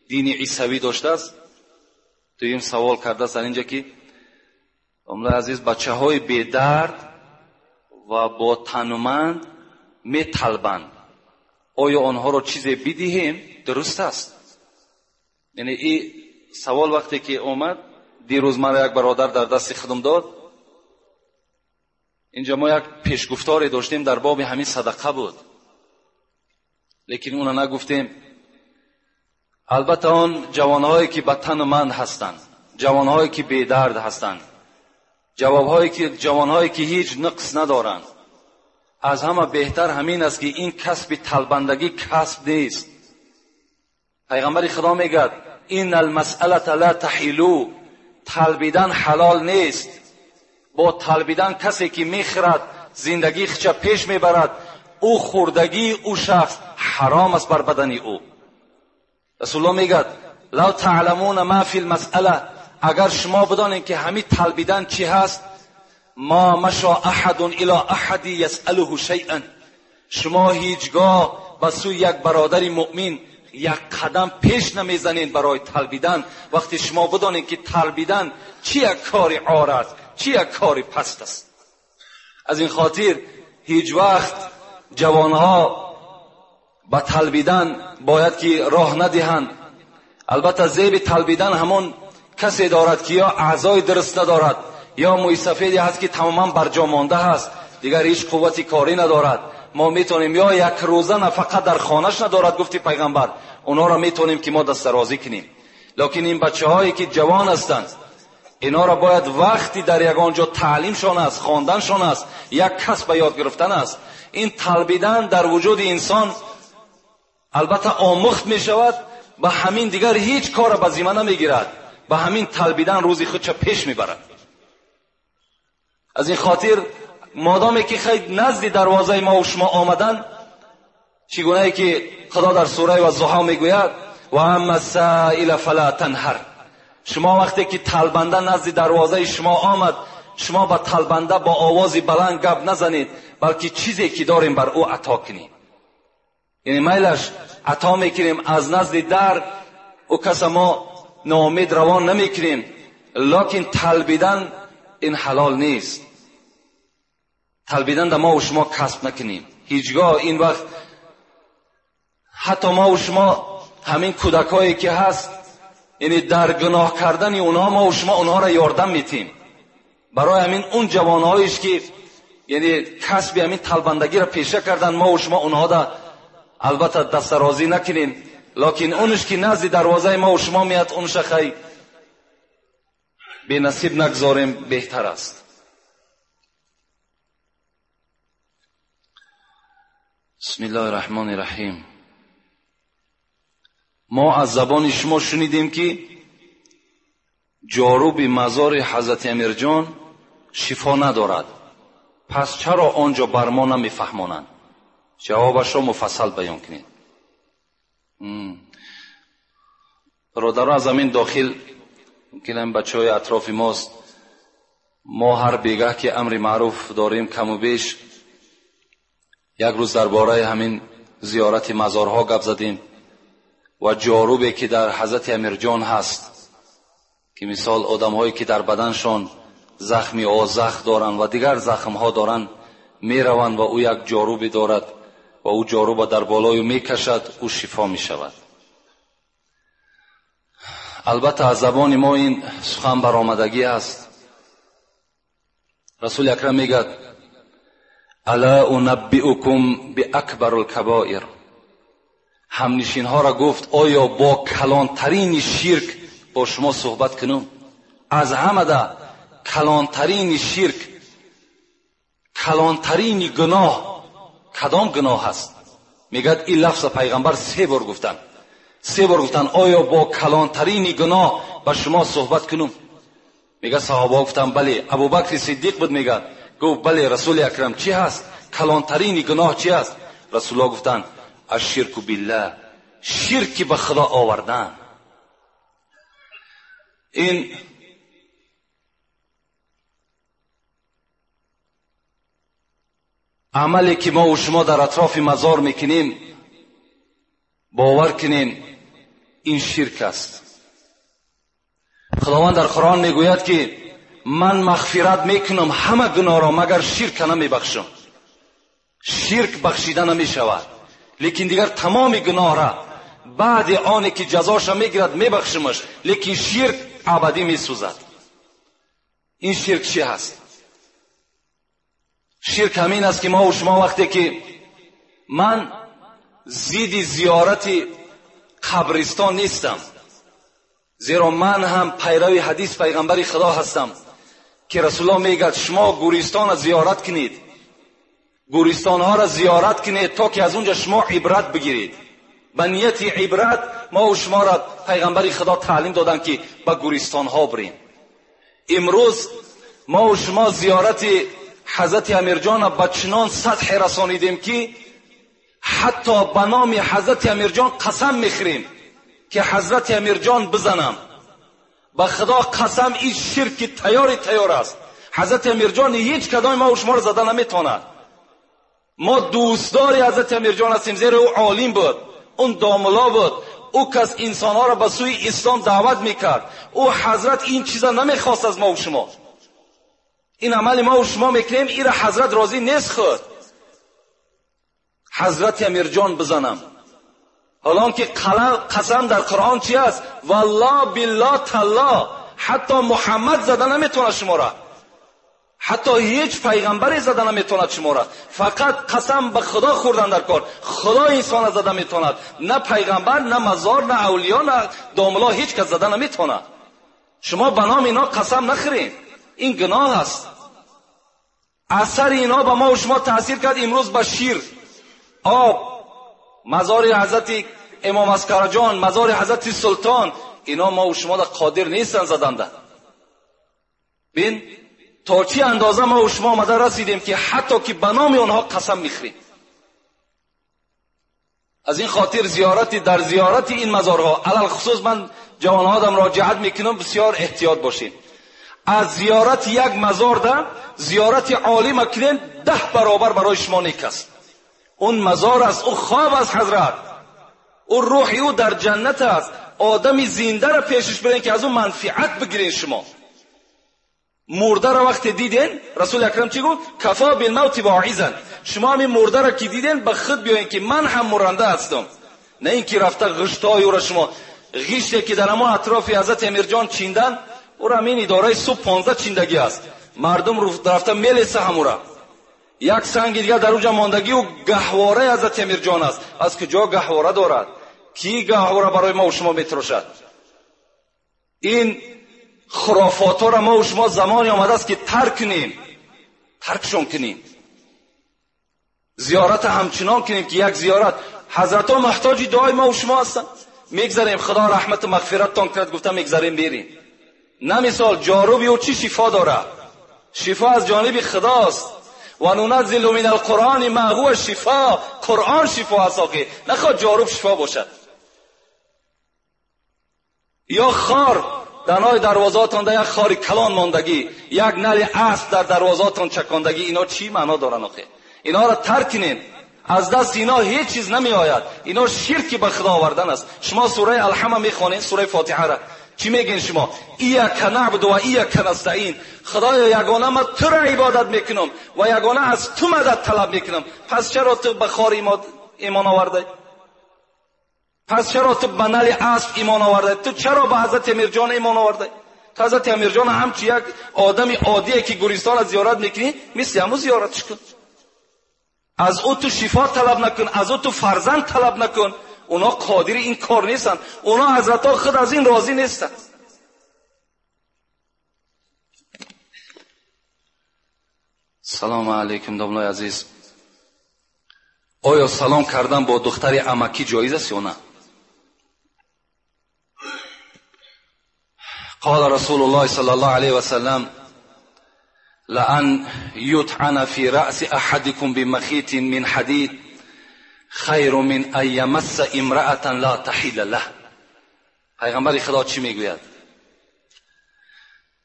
دین عیسوی داشته است، دویم سوال کرده است اینجا که امروز عزیز بچه‌های بی درد و با تنومند میطلبند، آیا آنها را چیزی بدهیم؟ درست است. یعنی این سوال وقتی که اومد، دیروز مرا یک برادر در دست خودم داد. اینجا ما یک پیشگفتاری داشتیم در باب همین صدقه بود، لیکن اون نگفتیم. البته آن جوانهایی که به تنومند هستند، جوانهایی که بی درد هستند، جوانهایی که هیچ نقص ندارند، از همه بهتر همین است که این کسب طلبندگی کسب نیست. پیغمبر خدا میگه این المسئله لا تحیلو، طلبیدن حلال نیست. با طلبیدن کسی که میخرد زندگی خچه پیش میبرد، او خوردگی او شخص حرام است بر بدن او. رسول الله میگه لو تعلمون ما فی المسئله، اگر شما بدانید که همین طلبیدن چی هست، ما مشى احد الى احد يسأله شيئا، شما هیچگاه به سوی یک برادر مؤمن یک قدم پیش نمیزنید برای طلبیدن، وقتی شما بدانید که طلبیدن چی یک کار عار است، چی یک کار پست است. از این خاطر هیچ وقت جوانها به طلبیدن باید که راه ندهند. البته زیب طلبیدن همون کسی دارد که یا اعضای درست ندارد، یا موی سفیدی هست که تماما برجا مانده هست، دیگر هیچ قوتی کاری ندارد. ما میتونیم یا یک روزه نفقه در خانهش ندارد، گفتی پیغمبر، اونا را میتونیم که ما دست درازی کنیم. لیکن این بچه هایی که جوان هستند، اینا را باید وقتی در یگان جا تعلیمشان است، خواندنشان است، یک کسب یاد گرفتن است. این طلبیدن در وجود انسان البته آموخت می شود، به همین دیگر هیچ کار به ذمه نمیگیرد، به همین طلبیدن روزی خودش پیش میبرد. از این خاطر مادامی که خیلی نزد دروازه ما و شما آمدن، چگونه ای که خدا در سوره الضحی میگوید و اما السائل فلا تنهر، شما وقتی که طلبنده نزد دروازه شما آمد، شما به طلبنده با آوازی بلند گپ نزنید، بلکه چیزی که داریم بر او عطا کنید. یعنی میلش عطا میکنیم از نزد در او کس ما ناامید روان نمیکنیم، لیکن طلبیدن این حلال نیست. طلبیدن در ما و شما کسب نکنیم. هیچگاه این وقت حتی ما و شما همین کودکایی که هست، یعنی در گناه کردن اونها ما و شما اونها را یاردم میتیم. برای همین اون جوانهایش که یعنی کسب همین طلبندگی را پیشه کردن، ما و شما اونها را البته دسترازی نکنیم، لکن اونش که نزد دروازه ما و شما میاد اونش خیلی به نصیب نگذاریم بهتر است. بسم الله الرحمن الرحیم. ما از زبان شما شنیدیم که جارو به مزار حضرت امیر جان شفا ندارد، پس چرا آنجا بر ما نمیفهمانند؟ جوابش را مفصل بیان کنید. برادران از همین داخل ممکن این بچه های اطراف ماست، ما هر بیگه که امر معروف داریم کم و بیش یک روز درباره همین زیارت مزارها گپ زدیم و جاروبی که در حضرت امیر جان هست که مثال آدم هایی که در بدنشان زخمی آزخ دارند و دیگر زخم ها دارند می روند و او یک جاروبی دارد و او جاروب در بالای می کشد، او شفا می شود. البته از زبان ما این سخن برآمدگی است. رسول اکرم میگد الا انبئکم باکبر الکبائر. همنشین ها را گفت آیا با کلانترین شرک با شما صحبت کنم؟ از همه ده کلانترین شرک، کلانترین گناه کدام گناه هست؟ میگد این لفظ پیغمبر 3 بار گفتن. 3 بار گفتن آیا با کلانترین گناه با شما صحبت کنم؟ میگه صحابه گفتن بله. ابوبکر صدیق بود میگه گفت بله رسول اکرم چی هست؟ کلانترین گناه چی هست؟ رسول الله گفتن الشرک بالله، شرک به خدا آوردن. این عملی که ما و شما در اطراف مزار میکنیم باور کنین این شرک است. خداوند در قرآن میگوید که من مغفرت میکنم همه گناه را مگر شرک نمیبخشم. شرک بخشیده نمیشود، لیکن دیگر تمام گناه را بعد آنی که جزاش میگیرد میبخشمش، لیکن شرک ابدی میسوزد. این شرک چی هست؟ شرک همین است که ما و شما وقتی که من ضد زیارت قبرستان نیستم، زیرا من هم پیرو حدیث پیغمبر خدا هستم که رسول الله میگه شما گورستان را زیارت کنید، گورستان ها را زیارت کنید تا که از اونجا شما عبرت بگیرید. به نیت عبرت ما و شما را پیغمبر خدا تعلیم دادن که به گورستان ها بریم. امروز ما و شما زیارت حضرت امیر جان به چنان سطح رسانیدیم که حتی به نام حضرت امیر جان قسم میخوریم که حضرت امیر جان بزنم. به خدا قسم این شرک تیار است. حضرت امیر جان هیچ کدام ما و شما را زده نمیتواند. ما دوستدار حضرت امیر جان هستیم، زیرا او عالم بود، اون داملا بود، او کس انسانها را به سوی اسلام دعوت میکرد. او حضرت این چیزا نمیخواست از ما و شما. این عمل ما و شما میکنیم، این را حضرت راضی نیست. خود حضرت امیر جان بزنم، حالان که قسم در قرآن چی است؟ والله بالله تالله، حتی محمد زده نمیتونه شما را، حتی هیچ پیغمبری زده نمیتونه شما را. فقط قسم به خدا خوردن در کار. خدا انسان زده نمیتونه، نه پیغمبر، نه مزار، نه اولیا، نه داملا، هیچ کس زده نمیتونه. شما به نام اینا قسم نخورین، این گناه است. اثر اینا به ما و شما تاثیر کرد. امروز به شیر، آب، مزار حضرت امام اسکر جان، مزار حضرت سلطان، اینا ما و شما قادر نیستن زدنده. بین تا چی اندازه ما و شما آمده رسیدیم که حتی که به نام آنها قسم میخوریم. از این خاطر در زیارت این مزارها علل خصوص من جوانها را مراجعت میکنم بسیار احتیاط باشین. از زیارت یک مزار ده زیارت عالی مکنین 10 برابر برای شما نیک است. اون مزار است، او خواب است حضرت، او روحی او در جنت است. آدمی زنده را پیشش برین که از اون منفعت بگیرین. شما مرده را وقت دیدین، رسول اکرم چی گفت؟ کفا بالموت واعظا. شما همین مرده را که دیدین به خود بیاین که من هم مرنده هستم. نه اینکه رفته غشتای او را شما غشتی که در اما اطراف حضرت امیرجان چیندن او را همین اداره صبح 15 چیندگی است. مردم رفته میلیسه همورا. یک سنگ دیگر در اونجا ماندگی و گهواره حضرت امیرجان است. از کجا گهواره دارد؟ کی گهواره برای ما و شما میتراشد؟ این خرافات ها را ما و شما زمانی آمده است که ترکشون کنیم. زیارت همچنان کنیم که یک زیارت حضرت ها محتاج دعای ما و شما هستن. میگذاریم خدا رحمت و مغفرت تان کرد گفتم میگذاریم بریم. نه مثال جاروبی و چی شفا داره؟ شفا از جانب خداست. و ننزل من القرآن ما هو شفا. قرآن شفا است آقی، نخواد جاروب شفا باشد. یا خار دنای دروازاتان در یک خار کلان ماندگی، یک نل اسب در دروازاتان چکاندگی، اینا چی معنا دارن آخه؟ اینا را ترک کنین. از دست اینا هیچ چیز نمی آید. اینا شرک به خدا آوردن است. شما سوره الحمد میخوانید، سوره فاتحه را چی میگین شما؟ ایاک نعبد و ایاک نستعین. خدایا یگانه من تو را عبادت میکنم و یگانه از تو مدد طلب میکنم. پس چرا تو به خار ایمان آورده؟ پس چرا تو به نل اسب ایمان آورده؟ تو چرا به حضرت امیرجان ایمان آورده؟ تو حضرت امیرجان همچی یک آدم عادیه که گوریستان از زیارت میکنی مثل همون زیارتش کن. از او تو شفا طلب نکن، از او تو فرزند طلب نکن. اونا قادر این کار نیستن. اونا حضرت ها خود از این راضی نیستن. سلام علیکم دامنای عزیز. آیا سلام کردن با دختر عمکی جایز است یا نه؟ قال رسول الله صلی الله علیه و سلم لأن يطعن في رأس أحدكم بمخيط من حديد خیر من ان یمس امرأة لا تحل له. پیغمبر خدا چی میگوید؟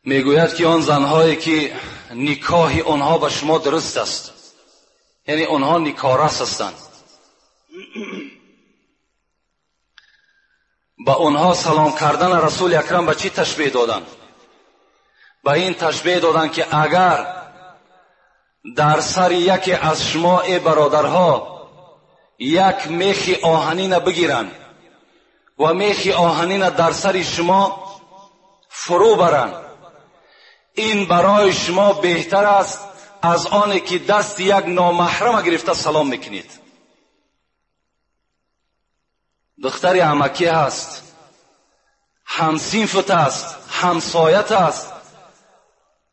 میگوید که آن زنهایی که نکاح آنها به شما درست است، یعنی آنها نکارس هستند، با آنها سلام کردن رسول اکرم به چی تشبیه دادن؟ به این تشبیه دادن که اگر در سر یکی از شما ای برادرها یک میخ آهنین بگیرن و میخ آهنین در سر شما فرو برن، این برای شما بهتر است از آنی که دست یک نامحرم گرفته سلام میکنید. دختر عمکی هست، همسینفت است، همسایت است،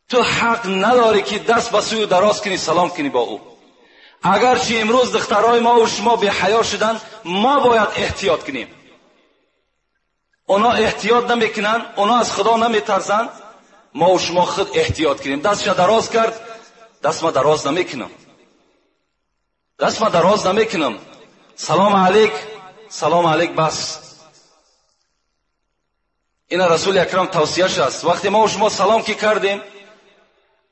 تو حق نداری که دست به سوی دراز کنی سلام کنی با او. اگرچه امروز دخترای ما و شما به حیا شدن، ما باید احتیاط کنیم. اونا احتیاط نمیکنن، اونا از خدا نمیترسن، ما و شما خود احتیاط کنیم. دستش دراز کرد، دست ما دراز نمیکنم، دست ما دراز نمیکنم، سلام علیک، سلام علیک بس. این رسول اکرم توصیهش است. وقتی ما و شما سلام کی کردیم،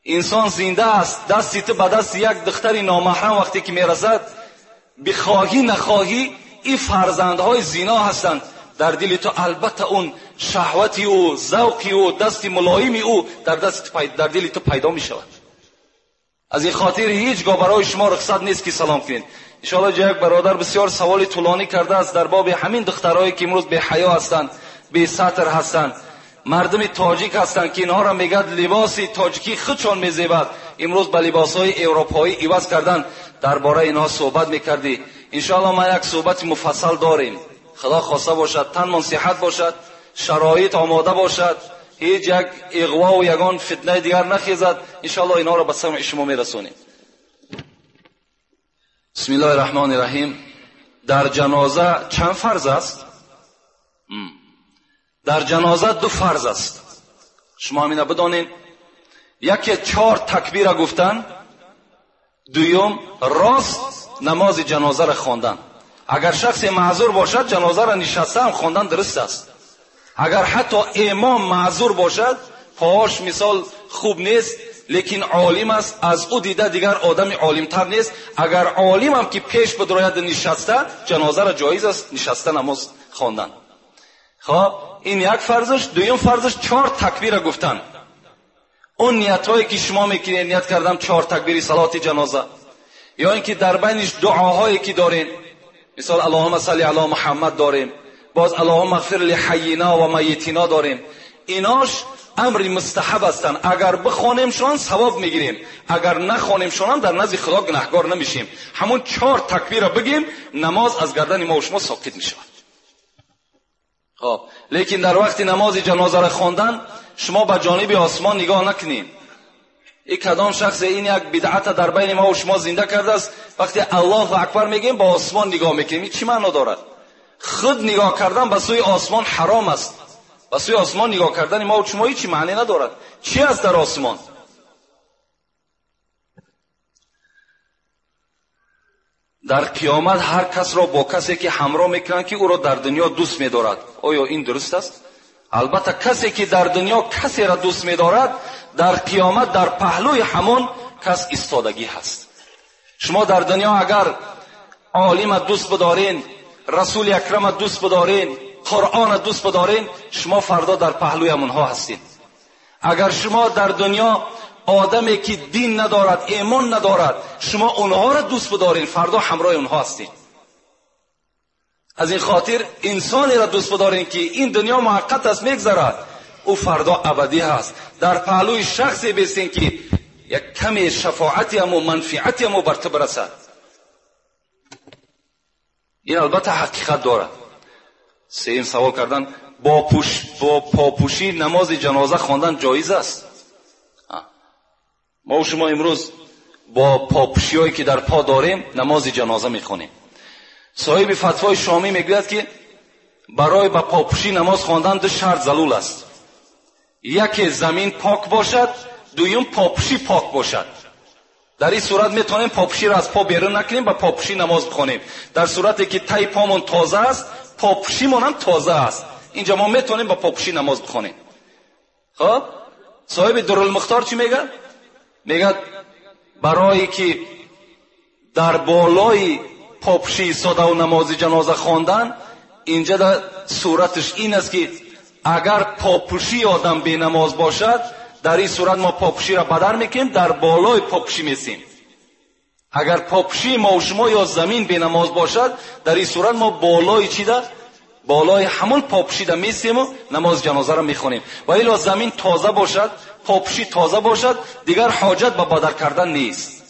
انسان زنده است، دستی تو به دست یک دختری نامحرم وقتی که میرسد، بخواهی نخواهی این فرزندهای زنا هستند در دل تو. البته اون شهوتی و ذوقی و دست ملایمی او در دل تو پیدا می شود. از این خاطر هیچگاه برای شما رخصت نیست که سلام کنید. انشاءالله جای یک برادر بسیار سوال طولانی کرده است در باب همین دخترایی که امروز بی حیا هستند، بی ستر هستند، مردم تاجیک هستند که اینها را میگد لباس تاجیکی خودشان میزیبد، امروز به لباسهای اروپایی عوض کردن. درباره اینها صحبت میکردی. انشاءالله ما یک صحبت مفصل داریم. خدا خواسته باشد تن صحت باشد، شرایط آماده باشد، هیچ یک اغوا و یگان فتنه دیگر نخیزد، انشاءالله اینها را به سمع شما میرسونیم. بسم الله الرحمن الرحیم. در جنازه چند فرض است؟ در جنازه 2 فرض است. شما همین بدانید. یکی 4 تکبیر گفتن، دوم راست نماز جنازه را خواندن. اگر شخص معذور باشد جنازه را نشسته هم خواندن درست است. اگر حتی امام معذور باشد، پاش مثال خوب نیست لیکن عالم است، از او دیده دیگر آدم عالم تر نیست، اگر عالم هم که پیش بدراید نشسته، جنازه را جایز است نشسته نماز خواندن. خب این یک فرضش. دوم فرضش 4 تکبیر گفتن. اون نیتایی که شما میکنید، نیت کردم 4 تکبیری صلات جنازه، یا اینکه در بینش دعاهایی که دارین، مثال اللهم صل علی محمد داریم، باز اللهم اغفر لحینا و میتینا داریم. ایناش امر مستحب هستند. اگر بخوانیمشان ثواب میگیریم، اگر نخوانیمشان هم در نزد خدا گناهکار نمیشیم. همون 4 تکبیر را بگیم نماز از گردن ما و شما ساقط میشود. لیکن در وقت نماز جنازه را خواندن شما به جانب آسمان نگاه نکنین. این کدام شخص این یک بدعت در بین ما و شما زنده کرده است. وقتی الله اکبر میگیم با آسمان نگاه میکنیم، این چی معنا دارد؟ خود نگاه کردن به سوی آسمان حرام است. به سوی آسمان نگاه کردن ما و شما هیچ معنی ندارد. چی است در آسمان؟ در قیامت هر کس را با کسی که همراه میکنن که او را در دنیا دوست می‌دارد. آیا این درست است؟ البته کسی که در دنیا کسی را دوست می‌دارد در قیامت در پهلوی همون کس ایستادگی هست. شما در دنیا اگر عالم دوست بدارین، رسول اکرم دوست بدارین، قرآن دوست بدارین، شما فردا در پهلوی همونها هستین. اگر شما در دنیا آدمی که دین ندارد، ایمان ندارد، شما اونها را دوست بدارین، فردا همراه اونها هستین. از این خاطر انسانی را دوست بدارین که این دنیا موقت است میگذرد، او فردا ابدی هست. در پهلوی شخصی بیستین که یک کمی شفاعتی هم و منفعتی هم بر تو برسد. این البته حقیقت دارد. سیم سوال کردن با پاپوشی نماز جنازه خواندن جایز است؟ ما و شما امروز با پاپوشی هایی که در پا داریم نماز جنازه میخونیم. صاحب فتوای شامی میگوید که برای با پاپوشی نماز خواندن 2 شرط ضرور است. یکی زمین پاک باشد، دوم پاپوشی پاک باشد. در این صورت میتونیم پاپوشی را از پا بیرون نکنیم، با پاپوشی نماز بخونیم. در صورتی که تای پامون تازه است، پاپوشیمون هم تازه است، اینجا ما میتونیم با پاپوشی نماز بخونیم. خب صاحب درالمختار چی میگه؟ میگه برای که در بالای پاپوشی ساده و نماز جنازه خواندن، اینجا در صورتش این است که اگر پاپوشی آدم بی نماز باشد، در این صورت ما پاپوشی را بدر میکنیم، در بالای پاپوشی میسیم. اگر پاپوشی ما و شما یا زمین بی نماز باشد، در این صورت ما بالای چی ده؟ بالای همون پاپوشی ده میسیم و نماز جنازه را میخونیم. و الا زمین تازه باشد، پاپوشی تازه باشد، دیگر حاجت به بدر کردن نیست.